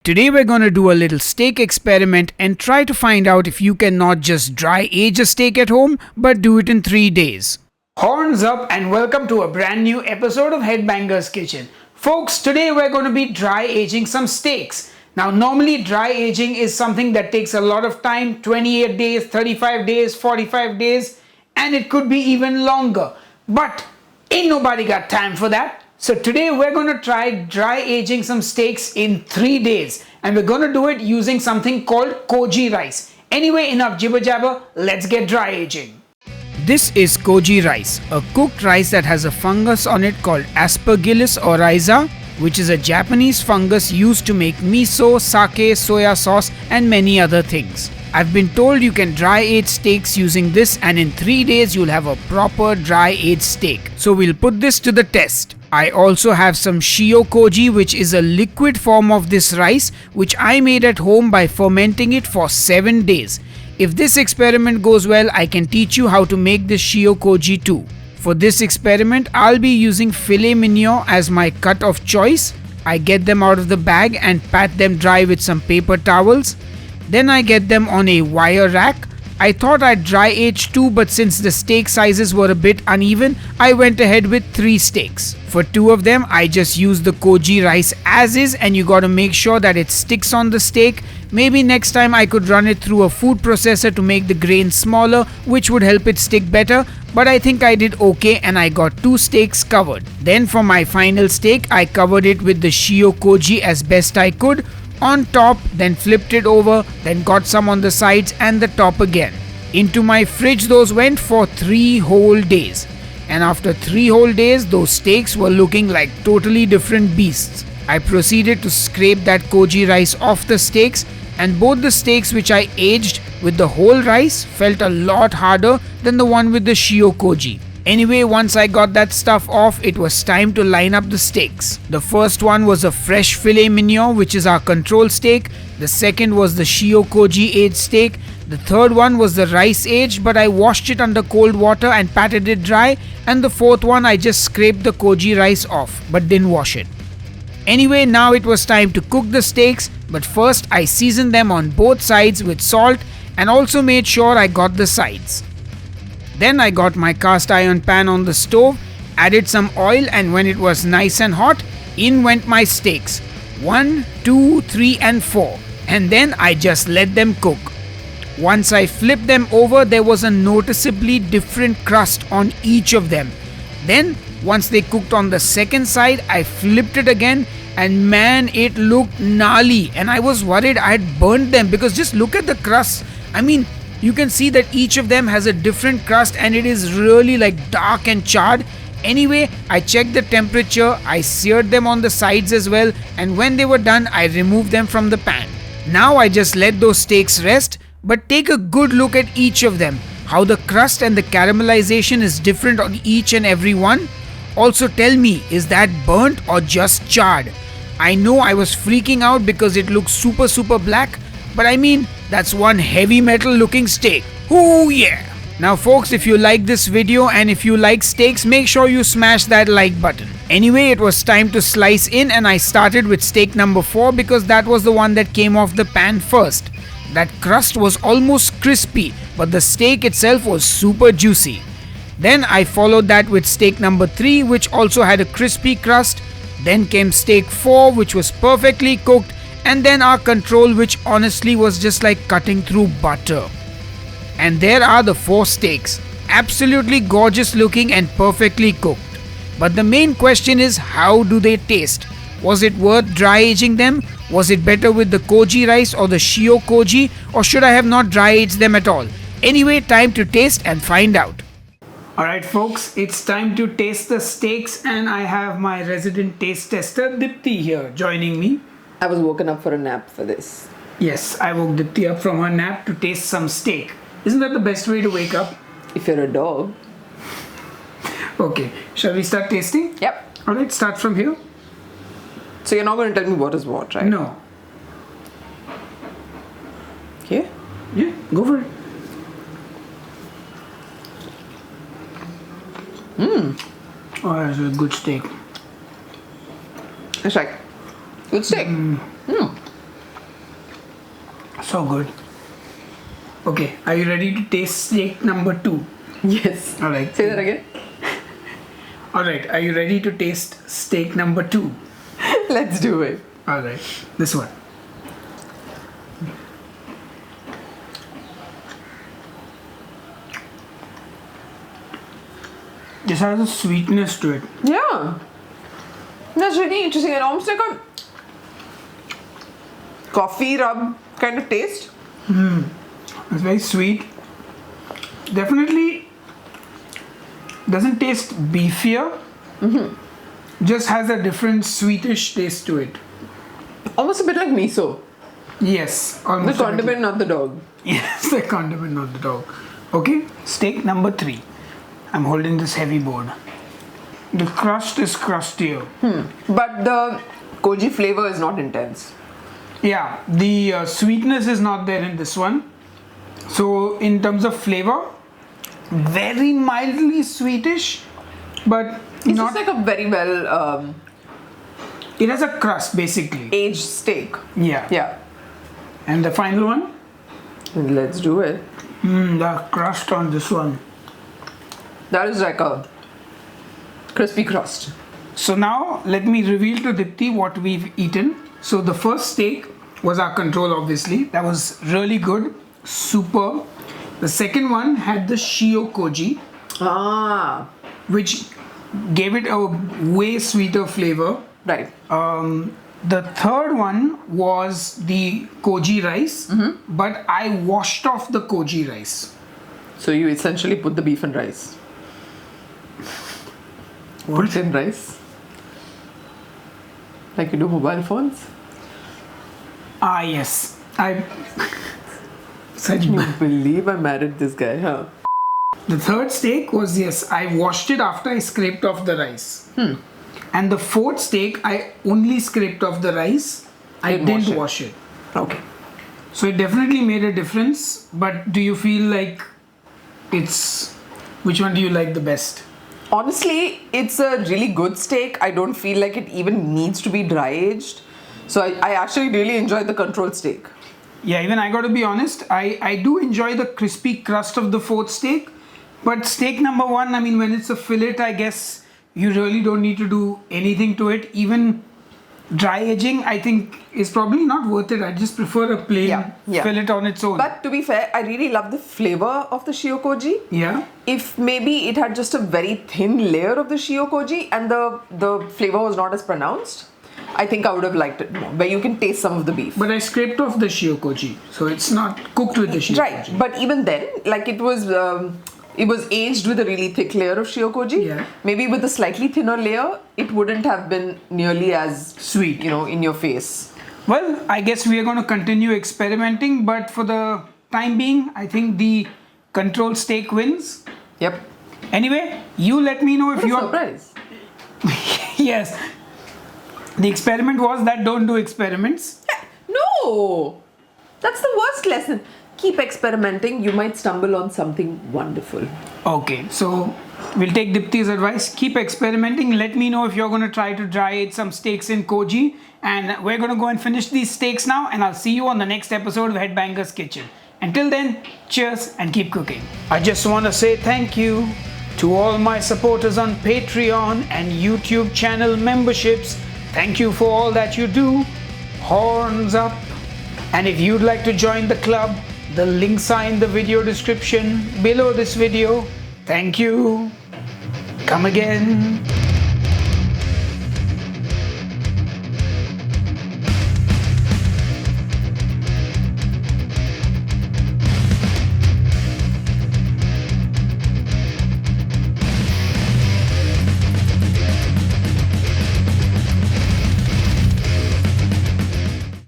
Today we're going to do a little steak experiment and try to find out if you can not just dry age a steak at home, but do it in 3 days. Horns up and welcome to a brand new episode of Headbanger's Kitchen. Folks, today we're going to be dry aging some steaks. Now normally dry aging is something that takes a lot of time, 28 days, 35 days, 45 days, and it could be even longer. But ain't nobody got time for that. So today we're going to try dry aging some steaks in 3 days, and we're going to do it using something called Koji Rice. Anyway, enough jibber jabber, let's get dry aging. This is Koji Rice, a cooked rice that has a fungus on it called Aspergillus oryza, which is a Japanese fungus used to make miso, sake, soya sauce and many other things. I've been told you can dry age steaks using this, and in 3 days you'll have a proper dry aged steak. So we'll put this to the test. I also have some shio koji, which is a liquid form of this rice which I made at home by fermenting it for 7 days. If this experiment goes well, I can teach you how to make this shio koji too. For this experiment, I'll be using filet mignon as my cut of choice. I get them out of the bag and pat them dry with some paper towels. Then I get them on a wire rack. I thought I'd dry age 2, but since the steak sizes were a bit uneven, I went ahead with 3 steaks. For 2 of them, I just used the Koji rice as is, and you gotta make sure that it sticks on the steak. Maybe next time I could run it through a food processor to make the grain smaller, which would help it stick better, but I think I did okay and I got 2 steaks covered. Then for my final steak, I covered it with the shio koji as best I could. On top, then flipped it over, then got some on the sides and the top again. Into my fridge those went for 3 whole days. And after 3 whole days, those steaks were looking like totally different beasts. I proceeded to scrape that koji rice off the steaks, and both the steaks which I aged with the whole rice felt a lot harder than the one with the shio koji. Anyway, once I got that stuff off, it was time to line up the steaks. The first one was a fresh filet mignon, which is our control steak. The second was the shio koji aged steak. The third one was the rice aged, but I washed it under cold water and patted it dry. And the fourth one, I just scraped the koji rice off, but didn't wash it. Anyway, now it was time to cook the steaks, but first I seasoned them on both sides with salt and also made sure I got the sides. Then I got my cast iron pan on the stove, added some oil, and when it was nice and hot, in went my steaks. 1, 2, 3 and 4. And then I just let them cook. Once I flipped them over, there was a noticeably different crust on each of them. Then once they cooked on the second side, I flipped it again, and man, it looked gnarly, and I was worried I had burnt them because just look at the crust. I mean, you can see that each of them has a different crust and it is really like dark and charred. Anyway, I checked the temperature, I seared them on the sides as well, and when they were done, I removed them from the pan. Now I just let those steaks rest, but take a good look at each of them, how the crust and the caramelization is different on each and every one. Also tell me, is that burnt or just charred? I know I was freaking out because it looks super black, but I mean, that's one heavy metal looking steak. Oh yeah! Now folks, if you like this video and if you like steaks, make sure you smash that like button. Anyway, it was time to slice in, and I started with steak number 4 because that was the one that came off the pan first. That crust was almost crispy, but the steak itself was super juicy. Then I followed that with steak number 3, which also had a crispy crust. Then came steak 4, which was perfectly cooked. And then our control, which honestly was just like cutting through butter. And there are the 4 steaks, absolutely gorgeous looking and perfectly cooked. But the main question is, how do they taste? Was it worth dry aging them? Was it better with the koji rice or the shio koji, or should I have not dry aged them at all? Anyway, time to taste and find out. Alright folks, it's time to taste the steaks, and I have my resident taste tester Dipti here joining me. I was woken up for a nap for this. Yes, I woke Dipti up from her nap to taste some steak. Isn't that the best way to wake up? If you're a dog. Okay, shall we start tasting? Yep. Alright, start from here. So you're not going to tell me what is what, right? No. Okay. Yeah, go for it. Oh, that's a good steak. It's like good steak. So good. Okay, are you ready to taste steak number 2? Yes. All right. Say that again. All right, are you ready to taste steak number 2? Let's do it. All right, this one. This has a sweetness to it. Yeah. That's really interesting and almost like a coffee rub kind of taste. It's very sweet. Definitely doesn't taste beefier. Just has a different sweetish taste to it. Almost a bit like miso. Yes, The almost. condiment, not the dog. Yes, the condiment, not the dog. Okay, steak number 3. I'm holding this heavy board. The crust is crustier. But the koji flavor is not intense. Yeah, the sweetness is not there in this one. So, in terms of flavor, very mildly sweetish, but It's not. just like a very well It has a crust basically. aged steak. Yeah. Yeah. And the final one, Let's do it. the crust on this one. That is like a crispy crust. So now let me reveal to Dipti what we've eaten. So the first steak was our control, obviously. That was really good, super. The second one had the shio koji, Ah, which gave it a way sweeter flavor. right. The third one was the koji rice, but I washed off the koji rice. So you essentially put the beef and rice. Put it in rice. Like you do mobile phones. Ah, yes. I. Such Can you believe I married this guy, huh? The third steak was, yes, I washed it after I scraped off the rice. And the fourth steak, I only scraped off the rice. I didn't wash it. Okay. So it definitely made a difference. But do you feel like it's. Which one do you like the best? Honestly, it's a really good steak. I don't feel like it even needs to be dry aged. So I actually really enjoyed the controlled steak. Yeah, even I got to be honest, I do enjoy the crispy crust of the fourth steak. But steak number 1, I mean, when it's a fillet, I guess you really don't need to do anything to it. Even dry aging, I think, is probably not worth it. I just prefer a plain fillet on its own. But to be fair, I really love the flavor of the shiokoji. Yeah. If maybe it had just a very thin layer of the shiokoji and the flavor was not as pronounced, I think I would have liked it more. Where you can taste some of the beef. But I scraped off the shiokoji, so it's not cooked with the shiokoji. Right, but even then, like it was aged with a really thick layer of shiokoji. Yeah. Maybe with a slightly thinner layer, it wouldn't have been nearly as Sweet. in your face. Well, I guess we are going to continue experimenting, but for the time being, I think the controlled steak wins. Yep. Anyway, you let me know if What a you're. surprise. Yes. The experiment was that don't do experiments. No! That's the worst lesson. Keep experimenting. You might stumble on something wonderful. Okay, so we'll take Dipti's advice. Keep experimenting. Let me know if you're going to try to dry age some steaks in koji. And we're going to go and finish these steaks now. And I'll see you on the next episode of Headbanger's Kitchen. Until then, cheers and keep cooking. I just want to say thank you to all my supporters on Patreon and YouTube channel memberships. Thank you for all that you do. Horns up. And if you'd like to join the club, the links are in the video description below this video. Thank you. Come again.